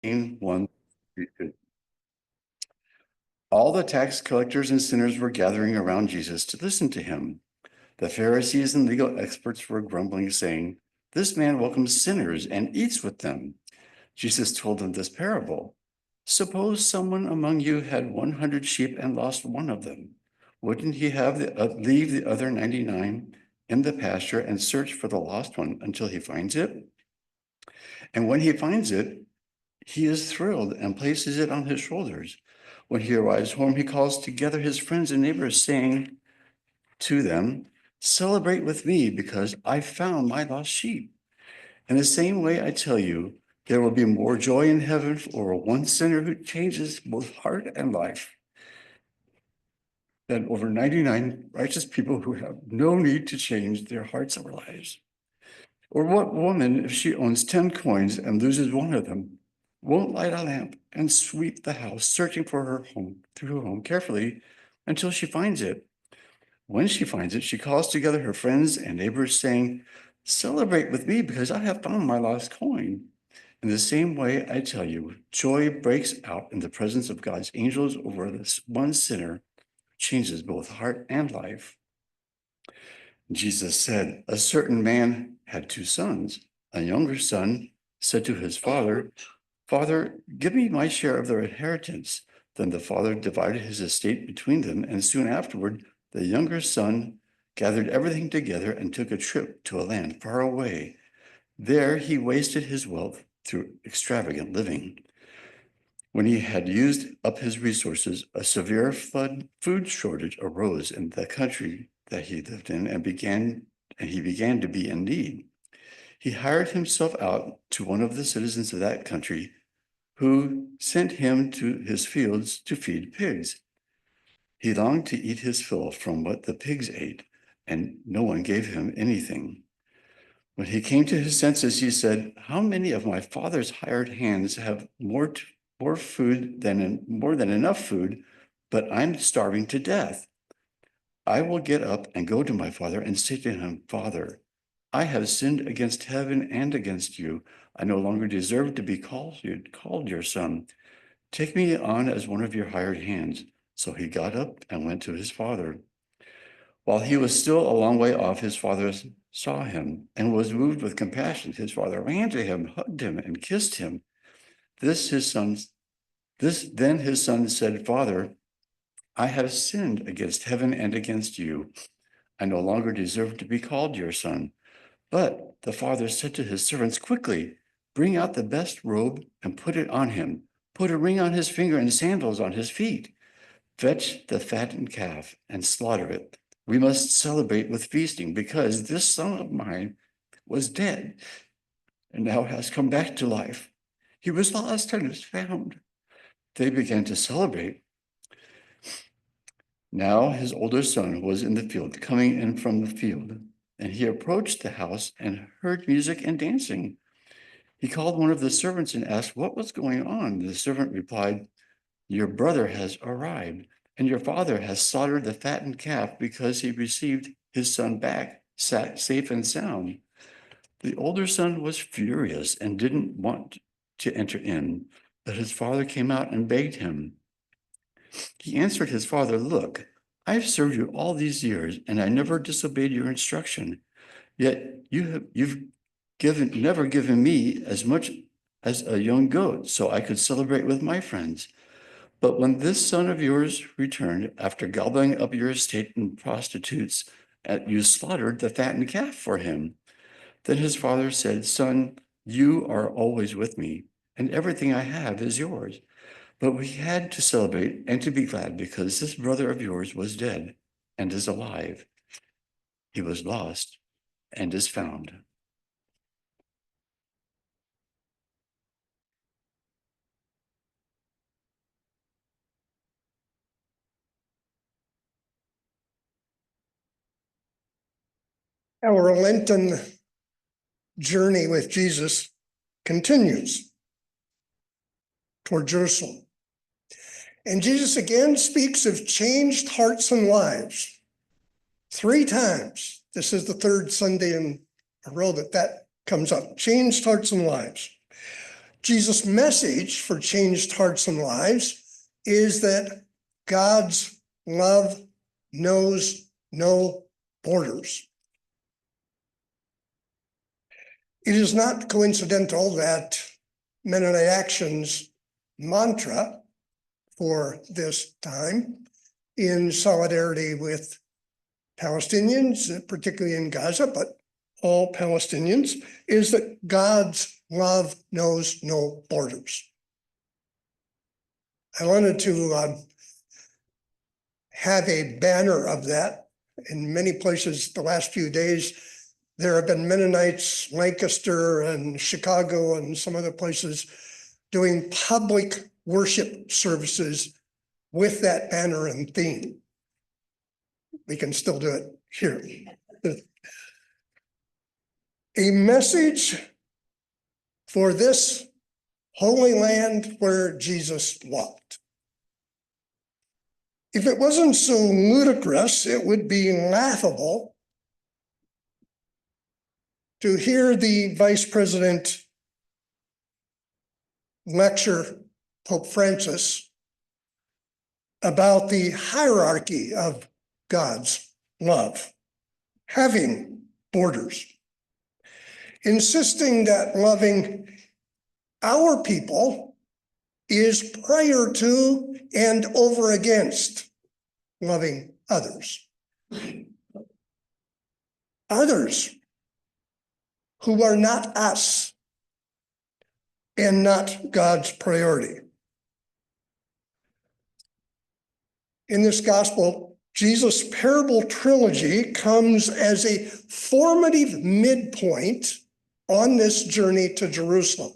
1. All the tax collectors and sinners were gathering around Jesus to listen to him. The Pharisees and legal experts were grumbling, saying, "This man welcomes sinners and eats with them." Jesus told them this parable. "Suppose someone among you had 100 sheep and lost one of them. Wouldn't he leave the other 99 in the pasture and search for the lost one until he finds it? And when he finds it, he is thrilled and places it on his shoulders. When he arrives home, he calls together his friends and neighbors, saying to them, 'Celebrate with me because I found my lost sheep.' In the same way, I tell you, there will be more joy in heaven for one sinner who changes both heart and life than over 99 righteous people who have no need to change their hearts or lives. Or what woman, if she owns 10 coins and loses one of them, won't light a lamp and sweep the house, searching for her home through her home carefully until she finds it? When she finds it, she calls together her friends and neighbors, saying, 'Celebrate with me because I have found my lost coin.' In the same way, I tell you, joy breaks out in the presence of God's angels over this one sinner who changes both heart and life." Jesus said, "A certain man had 2 sons. A younger son said to his father, 'Father, give me my share of the inheritance.' Then the father divided his estate between them, and soon afterward, the younger son gathered everything together and took a trip to a land far away. There he wasted his wealth through extravagant living. When he had used up his resources, a severe food shortage arose in the country that he lived in, and he began to be in need. He hired himself out to one of the citizens of that country, who sent him to his fields to feed pigs. He longed to eat his fill from what the pigs ate, and no one gave him anything. When he came to his senses, he said, 'How many of my father's hired hands have more food more than enough food, but I'm starving to death. I will get up and go to my father and say to him, Father, I have sinned against heaven and against you. I no longer deserve to be called your son. Take me on as one of your hired hands.' So he got up and went to his father. While he was still a long way off, his father saw him and was moved with compassion. His father ran to him, hugged him, and kissed him. Then his son said, 'Father, I have sinned against heaven and against you. I no longer deserve to be called your son.' But the father said to his servants, 'Quickly, bring out the best robe and put it on him. Put a ring on his finger and sandals on his feet. Fetch the fattened calf and slaughter it. We must celebrate with feasting, because this son of mine was dead and now has come back to life. He was lost and is found.' They began to celebrate. Now his older son was in the field, coming in from the field, and he approached the house and heard music and dancing. He called one of the servants and asked what was going on. The servant replied, 'Your brother has arrived, and your father has slaughtered the fattened calf because he received his son back safe and sound.' The older son was furious and didn't want to enter in, but his father came out and begged him. He answered his father, 'Look, I've served you all these years, and I never disobeyed your instruction. Yet you've never given me as much as a young goat so I could celebrate with my friends. But when this son of yours returned, after gobbling up your estate in prostitutes, you slaughtered the fattened calf for him.' Then his father said, 'Son, you are always with me, and everything I have is yours. But we had to celebrate and to be glad because this brother of yours was dead and is alive. He was lost and is found.'" Our Lenten journey with Jesus continues toward Jerusalem. And Jesus again speaks of changed hearts and lives 3 times. This is the third Sunday in a row that comes up. Changed hearts and lives. Jesus' message for changed hearts and lives is that God's love knows no borders. It is not coincidental that Mennonite Action's mantra for this time, in solidarity with Palestinians, particularly in Gaza, but all Palestinians, is that God's love knows no borders. I wanted to have a banner of that. In many places the last few days, there have been Mennonites, Lancaster and Chicago and some other places doing public worship services with that banner and theme. We can still do it here. A message for this holy land where Jesus walked. If it wasn't so ludicrous, it would be laughable to hear the vice president lecture Pope Francis about the hierarchy of God's love, having borders, insisting that loving our people is prior to and over against loving others. Others who are not us and not God's priority. In this gospel, Jesus' parable trilogy comes as a formative midpoint on this journey to Jerusalem.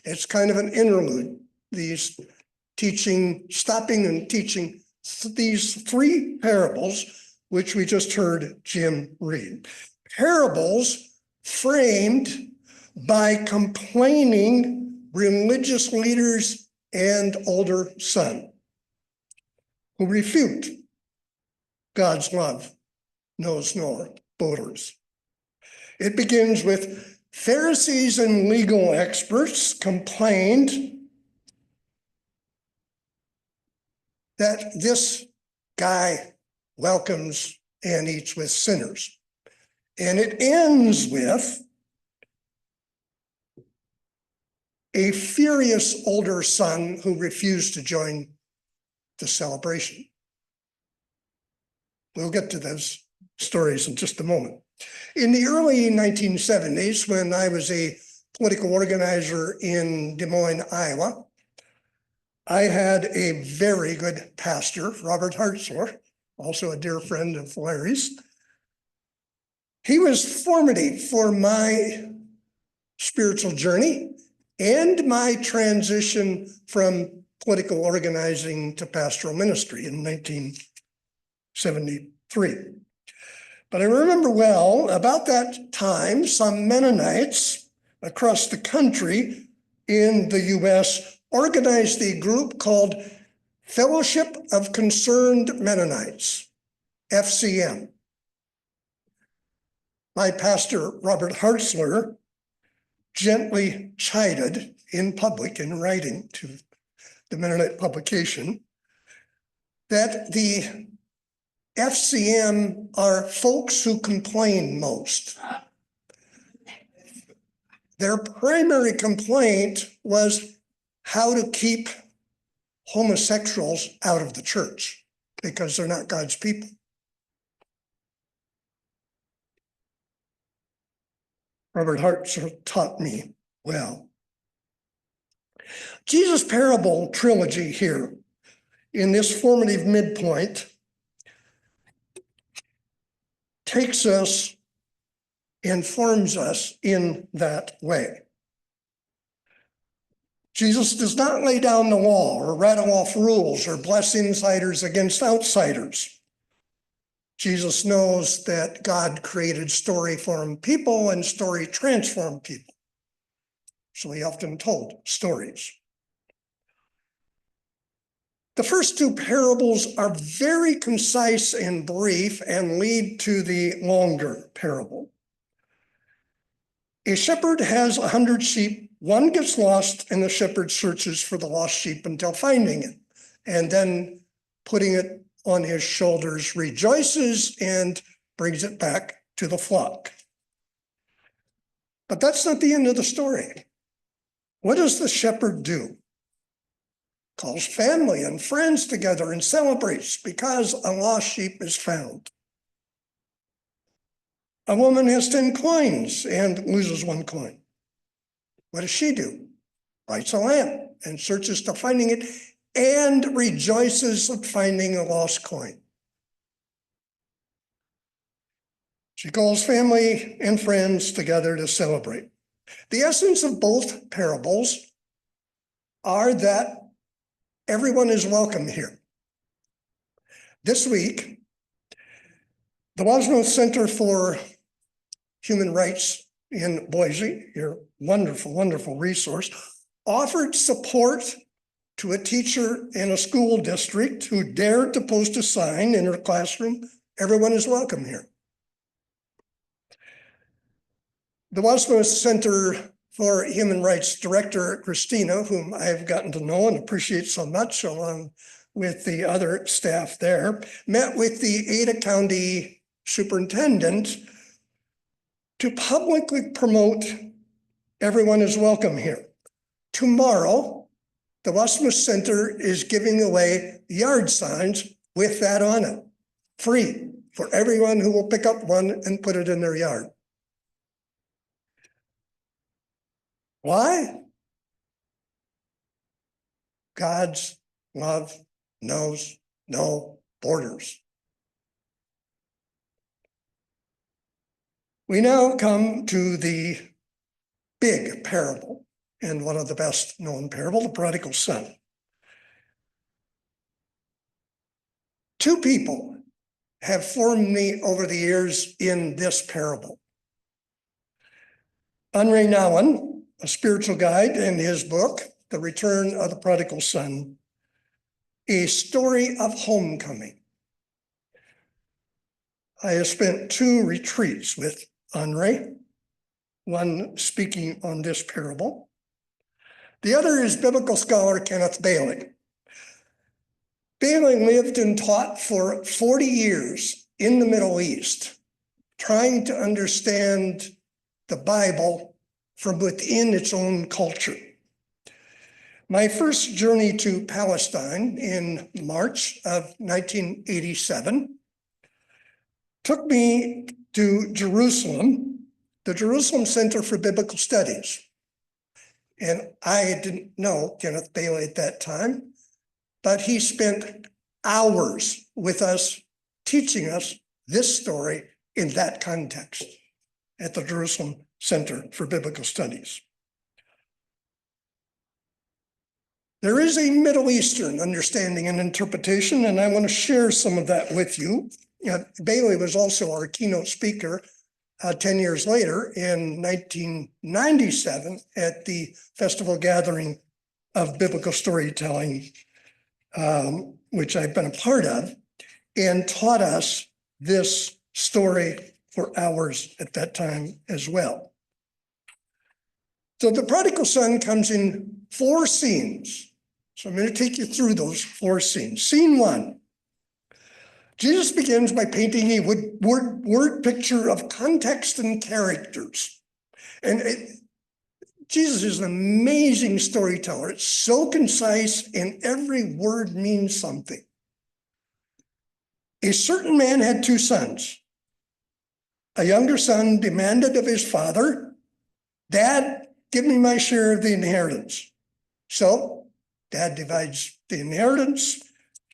It's kind of an interlude, these stopping and teaching these three parables, which we just heard Jim read. Parables framed by complaining religious leaders and older son who refute God's love knows no borders. It begins with Pharisees and legal experts complained that this guy welcomes and eats with sinners. And it ends with a furious older son who refused to join the celebration. We'll get to those stories in just a moment. In the early 1970s, when I was a political organizer in Des Moines, Iowa, I had a very good pastor, Robert Hartzler, also a dear friend of Larry's. He was formative for my spiritual journey and my transition from political organizing to pastoral ministry in 1973. But I remember well, about that time, some Mennonites across the country in the US organized a group called Fellowship of Concerned Mennonites, FCM. My pastor, Robert Hartzler, gently chided in public, in writing to the Mennonite publication, that the FCM are folks who complain most. Their primary complaint was how to keep homosexuals out of the church because they're not God's people. Robert Hartzler taught me well. Jesus' parable trilogy here in this formative midpoint takes us and forms us in that way. Jesus does not lay down the law or rattle off rules or bless insiders against outsiders. Jesus knows that God created story-formed people and story-transformed people. So he often told stories. The first two parables are very concise and brief and lead to the longer parable. A shepherd has 100 sheep One gets lost and the shepherd searches for the lost sheep until finding it. And then putting it on his shoulders, rejoices and brings it back to the flock. But that's not the end of the story. What does the shepherd do? Calls family and friends together and celebrates because a lost sheep is found. A woman has 10 coins and loses 1 coin. What does she do? Lights a lamp and searches to finding it and rejoices at finding a lost coin. She calls family and friends together to celebrate. The essence of both parables are that everyone is welcome here. This week, the Wasmuth Center for Human Rights in Boise, your wonderful, wonderful resource, offered support to a teacher in a school district who dared to post a sign in her classroom, "Everyone is welcome here." The Wasmuth Center for Human Rights Director, Christina, whom I've gotten to know and appreciate so much, along with the other staff there, met with the Ada County Superintendent to publicly promote "Everyone is welcome here." Tomorrow, the Wasmuth Center is giving away yard signs with that on it, free for everyone who will pick up one and put it in their yard. Why? God's love knows no borders. We now come to the big parable, and one of the best known parable, the prodigal son. 2 people have formed me over the years in this parable. Henri Nouwen, a spiritual guide, in his book, The Return of the Prodigal Son, A Story of Homecoming. I have spent 2 retreats with Henri, one speaking on this parable. The other is biblical scholar Kenneth Bailey. Bailey lived and taught for 40 years in the Middle East, trying to understand the Bible from within its own culture. My first journey to Palestine in March of 1987 took me to Jerusalem, the Jerusalem Center for Biblical Studies. And I didn't know Kenneth Bailey at that time, but he spent hours with us, teaching us this story in that context at the Jerusalem Center for Biblical Studies. There is a Middle Eastern understanding and interpretation, and I want to share some of that with you. Bailey was also our keynote speaker 10 years later in 1997 at the Festival Gathering of Biblical Storytelling, which I've been a part of, and taught us this story for hours at that time as well. So the prodigal son comes in 4 scenes. So I'm going to take you through those 4 scenes. Scene 1. Jesus begins by painting a word picture of context and characters. And Jesus is an amazing storyteller. It's so concise and every word means something. A certain man had 2 sons. A younger son demanded of his father, "Dad, give me my share of the inheritance." So Dad divides the inheritance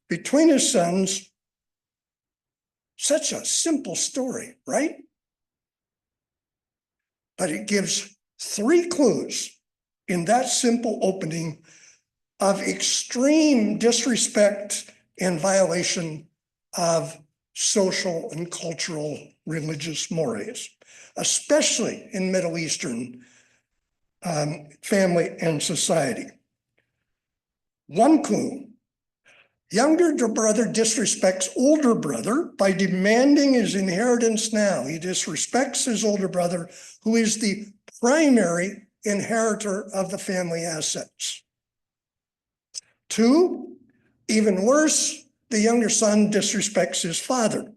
between his sons. Such a simple story, right? But it gives 3 clues in that simple opening of extreme disrespect and violation of social and cultural religious mores, especially in Middle Eastern family and society. 1 clue: younger brother disrespects older brother by demanding his inheritance now. He disrespects his older brother, who is the primary inheritor of the family assets. 2, even worse, the younger son disrespects his father.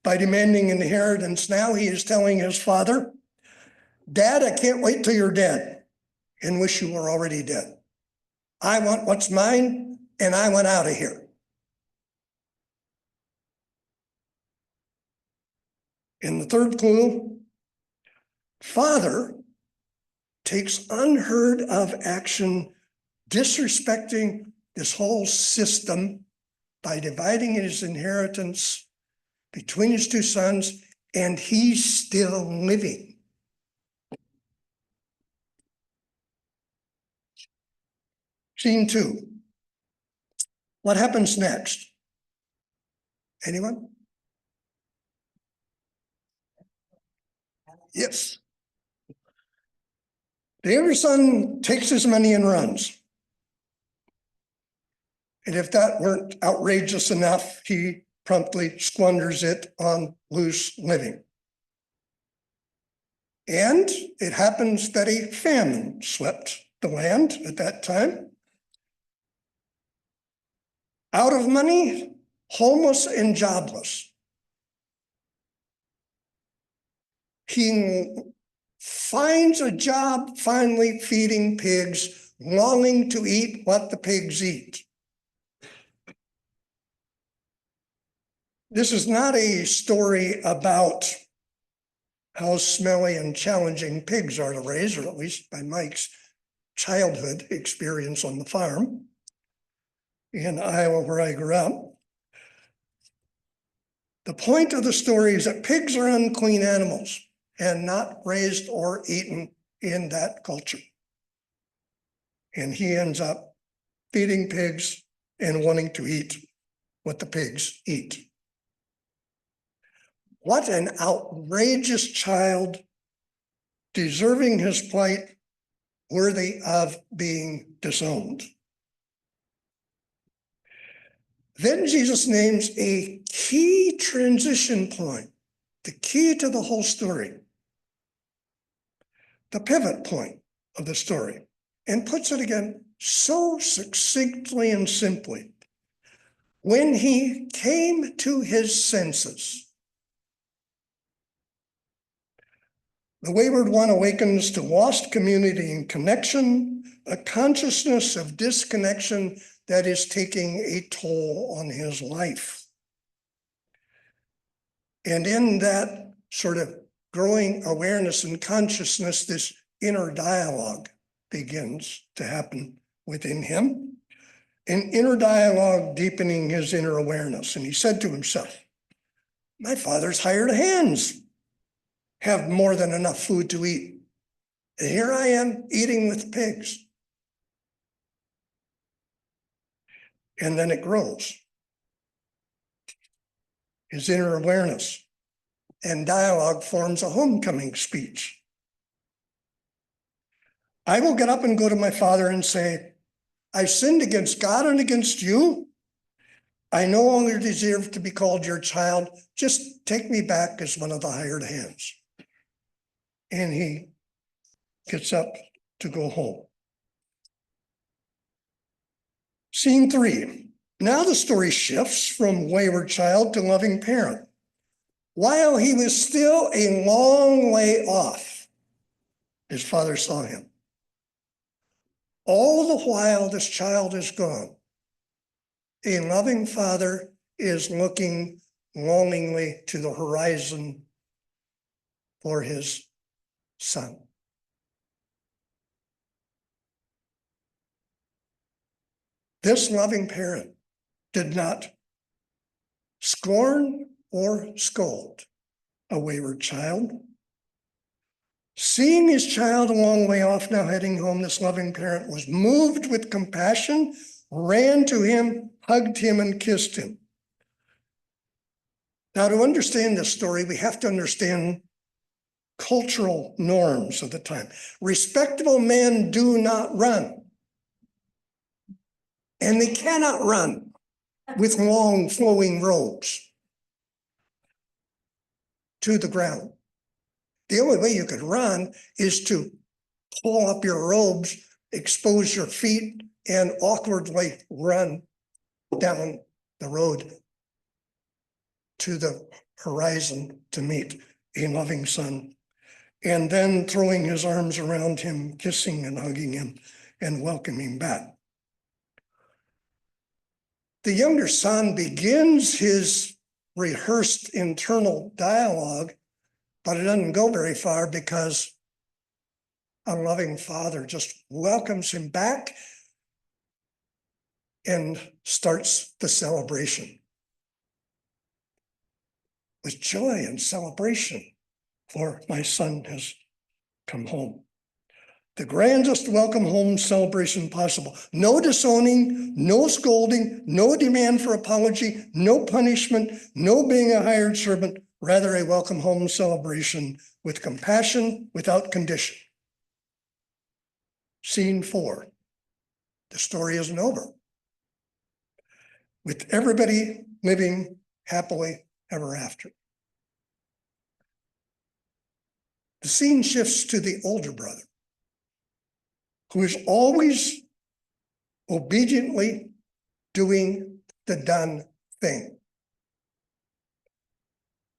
By demanding inheritance now, he is telling his father, Dad, I can't wait till you're dead and wish you were already dead. I want what's mine, and I want out of here. And the third clue, father takes unheard of action, disrespecting this whole system by dividing his inheritance between his 2 sons, and he's still living. Scene 2. What happens next? Anyone? Yes. The younger son takes his money and runs. And if that weren't outrageous enough, he promptly squanders it on loose living. And it happens that a famine swept the land at that time. Out of money, homeless and jobless. He finds a job finally feeding pigs, longing to eat what the pigs eat. This is not a story about how smelly and challenging pigs are to raise, or at least by Mike's childhood experience on the farm in Iowa, where I grew up. The point of the story is that pigs are unclean animals and not raised or eaten in that culture. And he ends up feeding pigs and wanting to eat what the pigs eat. What an outrageous child, deserving his plight, worthy of being disowned. Then Jesus names a key transition point, the key to the whole story, the pivot point of the story, and puts it again so succinctly and simply. When he came to his senses, the wayward one awakens to lost community and connection, a consciousness of disconnection that is taking a toll on his life. And in that sort of growing awareness and consciousness, this inner dialogue begins to happen within him, an inner dialogue deepening his inner awareness. And he said to himself, my father's hired hands have more than enough food to eat. And here I am eating with pigs. And then it grows. His inner awareness and dialogue forms a homecoming speech. I will get up and go to my father and say, I sinned against God and against you. I no longer deserve to be called your child. Just take me back as one of the hired hands. And he gets up to go home. Scene 3. Now the story shifts from wayward child to loving parent. While he was still a long way off, his father saw him. All the while this child is gone, a loving father is looking longingly to the horizon for his son. This loving parent did not scorn or scold a wayward child. Seeing his child a long way off now heading home, this loving parent was moved with compassion, ran to him, hugged him, and kissed him. Now, to understand this story, we have to understand cultural norms of the time. Respectable men do not run. And they cannot run with long flowing robes to the ground. The only way you could run is to pull up your robes, expose your feet, and awkwardly run down the road to the horizon to meet a loving son, and then throwing his arms around him, kissing and hugging him and welcoming back. The younger son begins his rehearsed internal dialogue, but it doesn't go very far because a loving father just welcomes him back and starts the celebration with joy and celebration, for my son has come home. The grandest welcome home celebration possible. No disowning, no scolding, no demand for apology, no punishment, no being a hired servant, rather a welcome home celebration with compassion without condition. Scene 4. The story isn't over. With everybody living happily ever after. The scene shifts to the older brother, who is always obediently doing the done thing.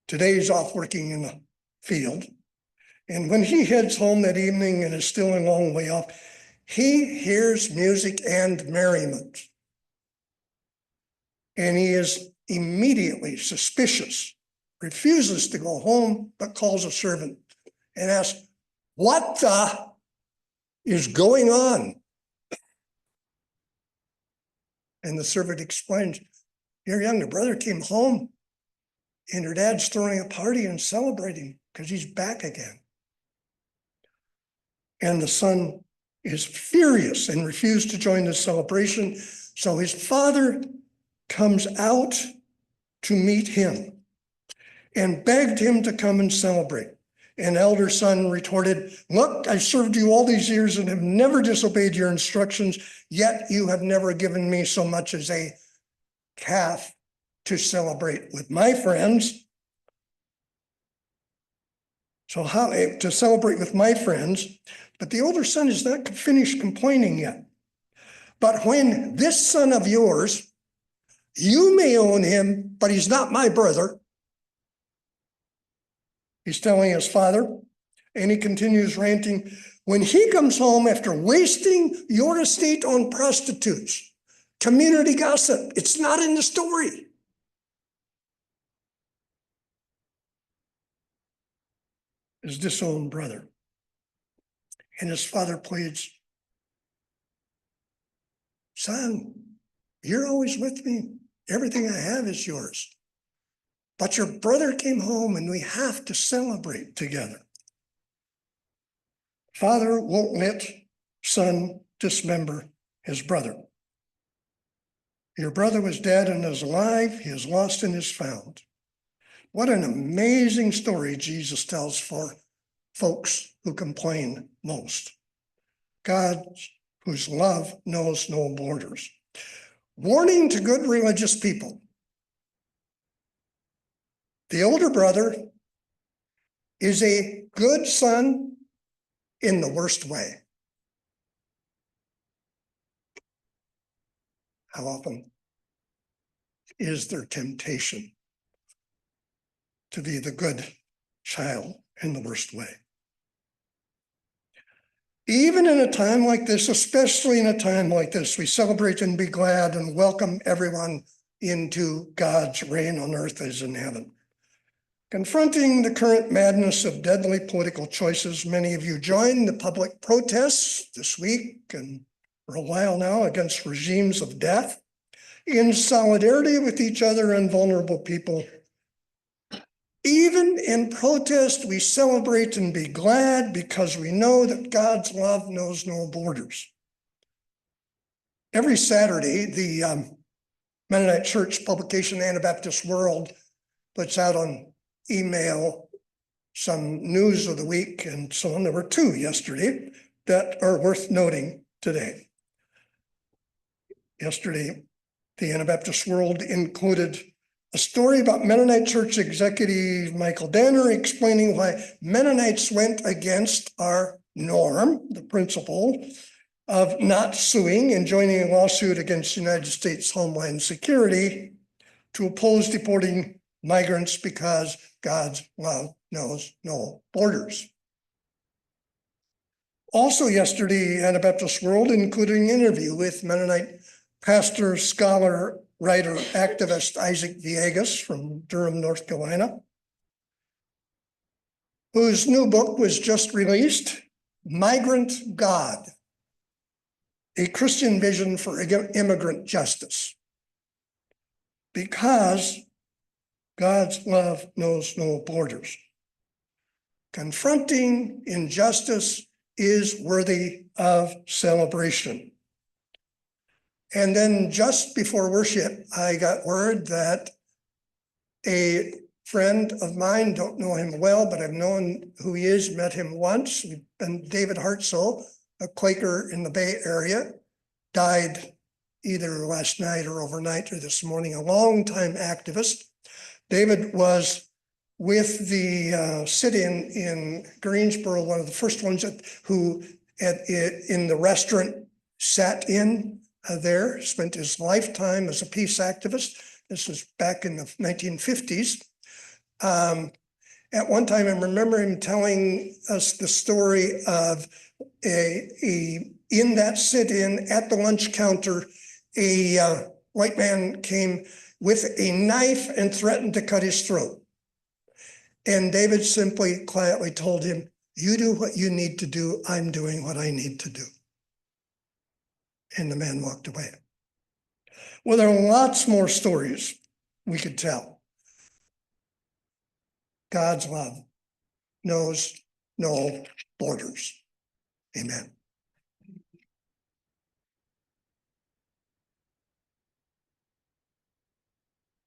Today he's off working in the field, and when he heads home that evening and is still a long way off, he hears music and merriment. And he is immediately suspicious, refuses to go home, but calls a servant and asks, "What the is going on?" And the servant explains, "Your younger brother came home and your dad's throwing a party and celebrating because he's back again." And the son is furious and refused to join the celebration. So his father comes out to meet him and begged him to come and celebrate. And elder son retorted, "Look, I served you all these years and have never disobeyed your instructions, yet you have never given me so much as a calf to celebrate with my friends." So how to celebrate with my friends, but the older son is not finished complaining yet. "But when this son of yours, you may own him, but he's not my brother." He's telling his father, and he continues ranting, "When he comes home after wasting your estate on prostitutes, community gossip, it's not in the story." His disowned brother. And his father pleads, "Son, you're always with me. Everything I have is yours. But your brother came home and we have to celebrate together." Father won't let son dismember his brother. Your brother was dead and is alive. He is lost and is found. What an amazing story Jesus tells for folks who complain most. God, whose love knows no borders. Warning to good religious people. The older brother is a good son in the worst way. How often is there temptation to be the good child in the worst way? Even in a time like this, especially in a time like this, we celebrate and be glad and welcome everyone into God's reign on earth as in heaven. Confronting the current madness of deadly political choices, many of you joined the public protests this week and for a while now against regimes of death in solidarity with each other and vulnerable people. Even in protest, we celebrate and be glad because we know that God's love knows no borders. Every Saturday, the Mennonite Church publication Anabaptist World puts out on email some news of the week and so on. There were 2 yesterday that are worth noting today. Yesterday, the Anabaptist World included a story about Mennonite Church executive Michael Danner explaining why Mennonites went against our norm, the principle of not suing and joining a lawsuit against the United States Homeland Security to oppose deporting migrants because God's love knows no borders. Also yesterday, Anabaptist World included an interview with Mennonite pastor, scholar, writer, activist Isaac Villegas from Durham, North Carolina, whose new book was just released, Migrant God, a Christian vision for immigrant justice. Because God's love knows no borders. Confronting injustice is worthy of celebration. And then just before worship, I got word that a friend of mine, don't know him well, but I've known who he is, met him once, and David Hartzell, a Quaker in the Bay Area, died either last night or overnight or this morning, a longtime activist. David was with the sit-in in Greensboro, one of the first ones who in the restaurant sat in there, spent his lifetime as a peace activist. This was back in the 1950s. At one time, I remember him telling us the story of in that sit-in at the lunch counter, a white man came with a knife and threatened to cut his throat. And David simply quietly told him, "You do what you need to do. I'm doing what I need to do." And the man walked away. Well, there are lots more stories we could tell. God's love knows no borders. Amen.